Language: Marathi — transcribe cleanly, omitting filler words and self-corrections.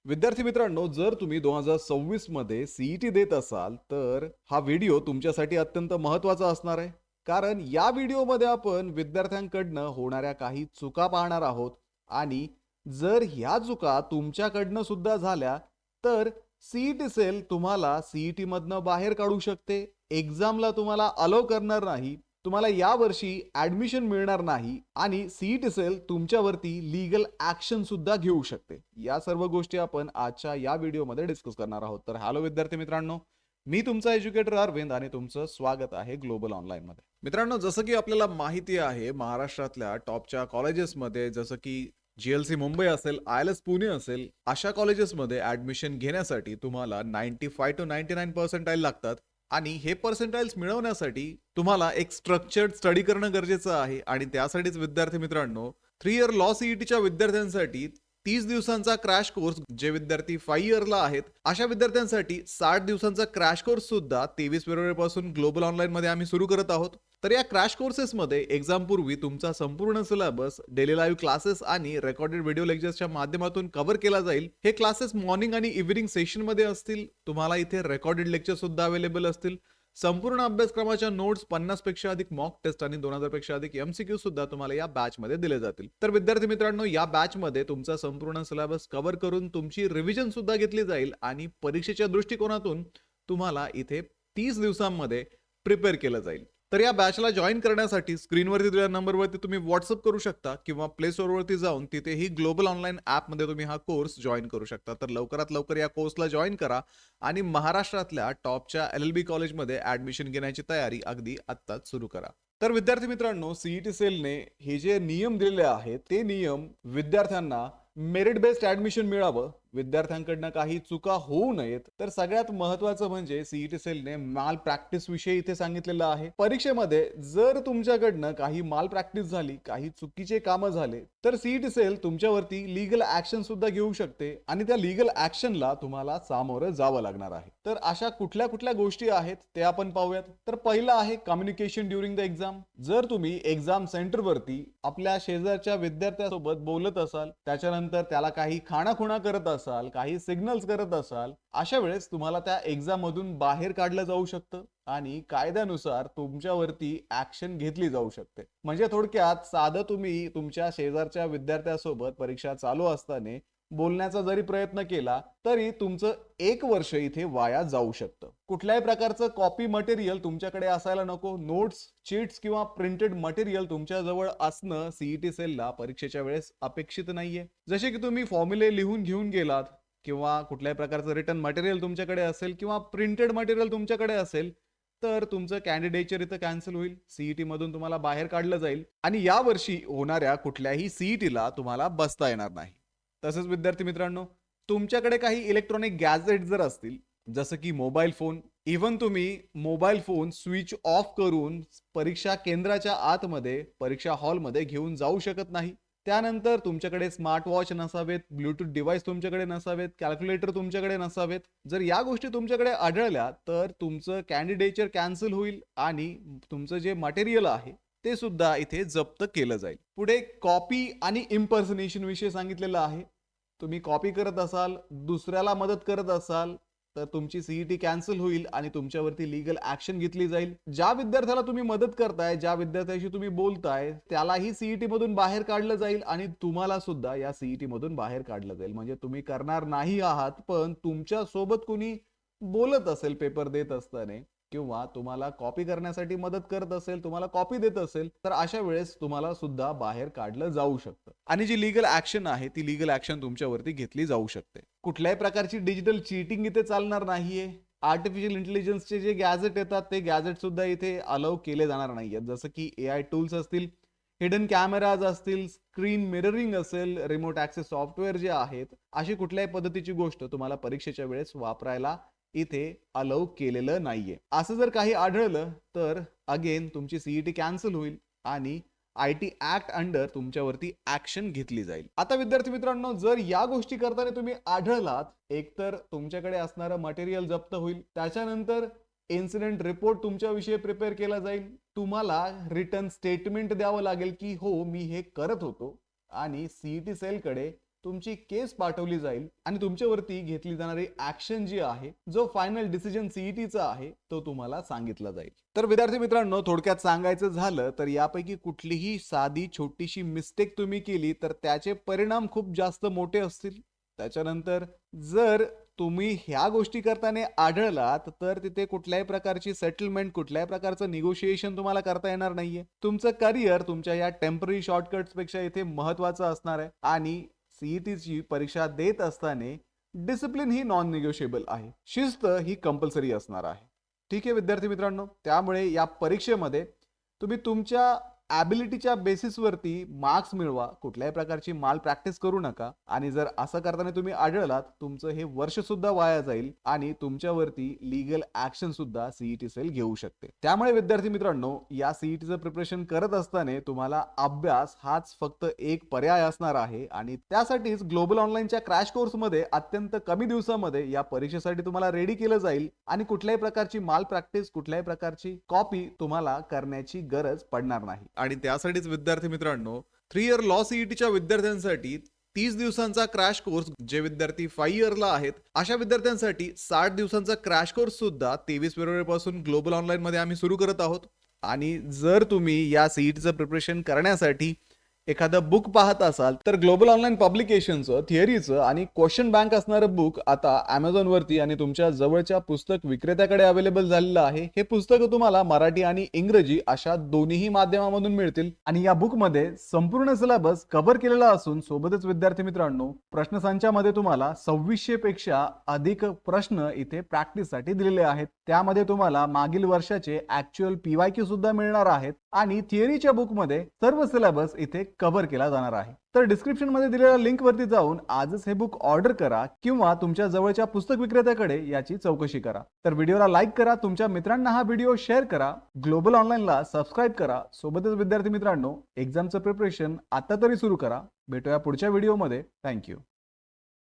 विद्यार्थी मित्रांनो, जर तुम्ही 2026 मध्ये सीईटी देत असाल, तर हा व्हिडिओ तुमच्यासाठी अत्यंत महत्त्वाचा असणार आहे. कारण या व्हिडिओमध्ये आपण विद्यार्थ्यांकडनं होणाऱ्या काही चुका पाहणार आहोत आणि जर ह्या चुका तुमच्याकडनं सुद्धा झाल्या, तर सीईटी सेल तुम्हाला सीईटी मधनं बाहेर काढू शकते. एक्झामला तुम्हाला अलाउ करणार नाही. तुम्हाला यावर्षी ॲडमिशन मिळणार नाही आणि सीईटी सेल तुमच्यावरती लीगल ॲक्शन सुद्धा घेऊ शकते. या सर्व गोष्टी आपण आजच्या या व्हिडिओमध्ये डिस्कस करणार आहोत. तर हॅलो विद्यार्थी मित्रांनो, मी तुमचा एज्युकेटर अरविंद आणि तुमचं स्वागत आहे ग्लोबल ऑनलाईनमध्ये. मित्रांनो, जसं की आपल्याला माहिती आहे, महाराष्ट्रातल्या टॉपच्या कॉलेजेसमध्ये जसं की जीएलसी मुंबई असेल, आयएलएस पुणे असेल, अशा कॉलेजेसमध्ये ॲडमिशन घेण्यासाठी तुम्हाला 95 to 99 पर्सेंटाइल लागतात. आणि हे पर्सेंटाइल्स मिळवण्यासाठी तुम्हाला एक स्ट्रक्चर्ड स्टडी करणं गरजेचं आहे आणि त्यासाठीच विद्यार्थी मित्रांनो, 3 इयर लॉ सीईटीच्या विद्यार्थ्यांसाठी 30 दिवसांचा क्रॅश कोर्स, जे विद्यार्थी 5 इयरला आहेत अशा विद्यार्थ्यांसाठी 60 दिवसांचा क्रॅश कोर्स सुद्धा 23 फेब्रुवारीपासून ग्लोबल ऑनलाईन मध्ये आम्ही सुरू करत आहोत. तर या क्रॅश कोर्सेसमध्ये एक्झाम पूर्वी तुमचा संपूर्ण सिलेबस डेली लाईव्ह क्लासेस आणि रेकॉर्डेड व्हिडिओ लेक्चर्सच्या माध्यमातून कव्हर केला जाईल. हे क्लासेस मॉर्निंग आणि इव्हिनिंग सेशन मध्ये असतील. तुम्हाला इथे रेकॉर्डेड लेक्चर सुद्धा अवेलेबल असतील. संपूर्ण अभ्यासक्रमाच्या नोट्स, 50 पेक्षा अधिक मॉक टेस्ट आणि 2000 पेक्षा अधिक एमसीक्यू सुद्धा तुम्हाला या बॅच मध्ये दिले जातील. तर विद्यार्थी मित्रांनो, या बॅच मध्ये तुमचा संपूर्ण सिलेबस कव्हर करून तुमची रिव्हिजन सुद्धा घेतली जाईल आणि परीक्षेच्या दृष्टिकोनातून तुम्हाला इथे 30 दिवसांमध्ये प्रिपेअर केलं जाईल. तर या बॅचला जॉईन करण्यासाठी स्क्रीनवरती दिलेल्या नंबरवरती तुम्ही व्हॉट्सअप करू शकता किंवा प्ले स्टोअरवरती जाऊन तिथेही ग्लोबल ऑनलाईन ॲपमध्ये तुम्ही हा कोर्स जॉईन करू शकता. तर लवकरात लवकर या कोर्सला जॉईन करा आणि महाराष्ट्रातल्या टॉपच्या एलएलबी कॉलेजमध्ये ॲडमिशन घेण्याची तयारी अगदी आत्ताच सुरू करा. तर विद्यार्थी मित्रांनो, सीईटी सेलने हे जे नियम दिलेले आहेत, ते नियम विद्यार्थ्यांना मेरिट बेस्ड ॲडमिशन मिळावं, विद्यार्थ्यांकडनं काही चुका होऊ नयेत. तर सगळ्यात महत्त्वाचं म्हणजे सीईटी सेलने माल प्रॅक्टिस विषयी इथे सांगितलेलं आहे. परीक्षेमध्ये जर तुमच्याकडनं काही माल प्रॅक्टिस झाली, काही चुकीचे कामं झाले, तर सीईटी सेल तुमच्यावरती लीगल ॲक्शन सुद्धा घेऊ शकते आणि त्या लीगल ॲक्शनला तुम्हाला सामोरं जावं लागणार आहे. तर अशा कुठल्या कुठल्या गोष्टी आहेत ते आपण पाहूयात. तर पहिलं आहे कम्युनिकेशन ड्युरिंग द एक्झाम. जर तुम्ही एक्झाम सेंटरवरती आपल्या शेजारच्या विद्यार्थ्यासोबत बोलत असाल, त्याच्यानंतर त्याला काही खाणाखुणा करत असाल, काही सिग्नल्स करत असाल, अशा वेळेस तुम्हाला त्या एक्झाम मधून बाहेर काढलं जाऊ शकतं आणि कायद्यानुसार तुमच्यावरती ऍक्शन घेतली जाऊ शकते. म्हणजे थोडक्यात साधं तुम्ही तुमच्या शेजारच्या विद्यार्थ्यासोबत परीक्षा चालू असताना बोलण्याचा जरी प्रयत्न केला तरी तुमचं 1 वर्ष इथे वाया जाऊ शकतं. कुठल्याही प्रकारचं कॉपी मटेरियल तुमच्याकडे असायला नको. नोट्स, चीट्स किंवा प्रिंटेड मटेरियल तुमच्या जवळ असणं सीईटी सेलला परीक्षेच्या वेळेस अपेक्षित नाहीये. जसे की तुम्ही फॉर्म्युले लिहून घेऊन गेलात किंवा कुठल्याही प्रकारचं रिटन मटेरियल तुमच्याकडे असेल किंवा प्रिंटेड मटेरियल तुमच्याकडे असेल, तर तुमचं कॅन्डिडेचर इथं कॅन्सल होईल. सीईटी मधून तुम्हाला बाहेर काढलं जाईल आणि यावर्षी होणाऱ्या कुठल्याही सीईटीला तुम्हाला बसता येणार नाही. तसंच विद्यार्थी मित्रांनो, तुमच्याकडे काही इलेक्ट्रॉनिक गॅजेट जर असतील, जसं की मोबाईल फोन, इव्हन तुम्ही मोबाईल फोन स्विच ऑफ करून परीक्षा केंद्राच्या आतमध्ये, परीक्षा हॉलमध्ये घेऊन जाऊ शकत नाही. त्यानंतर तुमच्याकडे स्मार्ट वॉच नसावेत, ब्लूटूथ डिव्हाइस तुमच्याकडे नसावेत, कॅल्क्युलेटर तुमच्याकडे नसावेत. जर या गोष्टी तुमच्याकडे आढळल्या तर तुमचं कॅन्डिडेचर कॅन्सल होईल आणि तुमचं जे मटेरियल आहे ते सुद्धा इथे जप्त केलं जाईल. पुढे कॉपी आणि इम्पर्सनेशन विषयी सांगितलेलं आहे. तुम्ही कॉपी करत असाल, दुसऱ्याला मदत करत असाल, तर तुमची सीईटी कॅन्सल होईल आणि तुमच्यावरती लीगल ऍक्शन घेतली जाईल. ज्या विद्यार्थ्याला तुम्ही मदत करताय, ज्या विद्यार्थ्याशी तुम्ही बोलताय, त्यालाही सीईटी मधून बाहेर काढलं जाईल आणि तुम्हाला सुद्धा या सीईटी मधून बाहेर काढलं जाईल. म्हणजे तुम्ही करणार नाही आहात, पण तुमच्या सोबत कुणी बोलत असेल पेपर देत असताना किंवा तुम्हाला कॉपी करण्यासाठी मदत करत असेल, तुम्हाला कॉपी देत असेल, तर अशा वेळेस तुम्हाला सुद्धा बाहेर काढलं जाऊ शकतं आणि जी लीगल ऍक्शन आहे ती लीगल ऍक्शन तुमच्यावरती घेतली जाऊ शकते. कुठल्याही प्रकारची डिजिटल चीटिंग इथे चालणार नाहीये. आर्टिफिशियल इंटेलिजन्सचे जे गॅजेट येतात ते गॅजेट सुद्धा इथे अलाउ केले जाणार नाहीयेत. जसं की एआय टूल्स असतील, हिडन कॅमेराज असतील, स्क्रीन मिररिंग असेल, रिमोट ऍक्सेस सॉफ्टवेअर जे आहेत, अशी कुठल्याही पद्धतीची गोष्ट तुम्हाला परीक्षेच्या वेळेस वापरायला इथे अलाउ केलेलं नाहीये. असं जर काही आढळलं तर अगेन तुमची सीईटी कॅन्सल होईल आणि आयटी ऍक्ट अंडर तुमच्यावरती ऍक्शन घेतली जाईल. आता विद्यार्थी मित्रांनो, जर या गोष्टी करताना तुम्ही आढळलात, एकतर तुमच्याकडे असणारं मटेरियल जप्त होईल, त्याच्यानंतर इन्सिडेंट रिपोर्ट तुमच्याविषयी प्रिपेअर केला जाईल. तुम्हाला रिटर्न स्टेटमेंट द्यावं लागेल की हो, मी हे करत होतो आणि सीईटी सेलकडे तुमची केस पाठवली जाईल आणि तुमच्यावरती घेतली जाणारी ऍक्शन जी आहे, जो फायनल डिसिजन सीईटीचा आहे, तो तुम्हाला सांगितला जाईल. तर विद्यार्थी मित्रांनो, थोडक्यात सांगायचं झालं तर यापैकी कुठलीही साधी छोटीशी मिस्टेक तुम्ही केली तर त्याचे परिणाम खूप जास्त मोठे असतील. त्याच्यानंतर जर तुम्ही ह्या गोष्टी करताना आढळलात तर तिथे कुठल्याही प्रकारची सेटलमेंट, कुठल्याही प्रकारचं निगोशिएशन तुम्हाला करता येणार नाहीये. तुमचं करिअर तुमच्या या टेम्पररी शॉर्टकट्स पेक्षा इथे महत्वाचं असणार आहे आणि सीईटीची परीक्षा देत असताना डिसिप्लिन ही नॉन निगोशिएबल आहे. शिस्त ही कंपल्सरी असणार आहे. ठीक आहे विद्यार्थी मित्रांनो, त्यामुळे या परीक्षेमध्ये तुम्ही तुमच्या ॲबिलिटीच्या बेसिसवरती मार्क्स मिळवा. कुठल्याही प्रकारची माल प्रॅक्टिस करू नका आणि जर असं करताना तुम्ही आढळलात, तुमचं हे वर्ष सुद्धा वाया जाईल आणि तुमच्यावरती लीगल ऍक्शन सुद्धा सीईटी सेल घेऊ शकते. त्यामुळे विद्यार्थी मित्रांनो, या सीईटीचं प्रिपरेशन करत असताना तुम्हाला अभ्यास हाच फक्त एक पर्याय असणार आहे आणि त्यासाठीच ग्लोबल ऑनलाईनच्या क्रॅश कोर्समध्ये अत्यंत कमी दिवसामध्ये या परीक्षेसाठी तुम्हाला रेडी केलं जाईल आणि कुठल्याही प्रकारची माल प्रॅक्टिस, कुठल्याही प्रकारची कॉपी तुम्हाला करण्याची गरज पडणार नाही. आणि त्यासाठीच विद्यार्थी मित्रांनो, 3 इयर लॉ सीईटीच्या विद्यार्थ्यांसाठी 30 दिवसांचा क्रॅश कोर्स, जे विद्यार्थी 5 इयरला आहेत अशा विद्यार्थ्यांसाठी 60 दिवसांचा क्रॅश कोर्स सुद्धा 23 फेब्रुवारी पासून ग्लोबल ऑनलाईन मध्ये आम्ही सुरू करत आहोत. आणि जर तुम्ही या सीईटीचं प्रिपरेशन करण्यासाठी एखादं बुक पाहत असाल तर ग्लोबल ऑनलाईन पब्लिकेशनचं थिअरीचं आणि क्वेश्चन बँक असणारं बुक आता Amazon वरती आणि तुमच्या जवळच्या पुस्तक विक्रेत्याकडे अवेलेबल झालेलं आहे. हे पुस्तक तुम्हाला मराठी आणि इंग्रजी अशा दोन्ही माध्यमामधून मिळतील आणि या बुक मध्ये संपूर्ण सिलेबस कव्हर केलेला असून सोबतच विद्यार्थी मित्रांनो, प्रश्नसंचामध्ये तुम्हाला 2600 पेक्षा अधिक प्रश्न इथे प्रॅक्टिससाठी दिलेले आहेत. त्यामध्ये तुम्हाला मागील वर्षाचे ऍक्च्युअल PYQ सुद्धा मिळणार आहेत आणि थिअरीच्या बुक मध्ये सर्व सिलेबस इथे कव्हर केला जाणार आहे. तर डिस्क्रिप्शन मध्ये दिलेल्या लिंक वरती जाऊन आजच हे बुक ऑर्डर करा किंवा तुमच्या जवळच्या पुस्तक विक्रेत्याकडे याची चौकशी करा. तर व्हिडिओला लाईक करा, तुमच्या मित्रांना हा व्हिडिओ शेअर करा, ग्लोबल ऑनलाईनला सबस्क्राईब करा. सोबतच विद्यार्थी मित्रांनो, एक्झामचं प्रिपरेशन आता तरी सुरू करा. भेटूया पुढच्या व्हिडिओमध्ये. थँक्यू.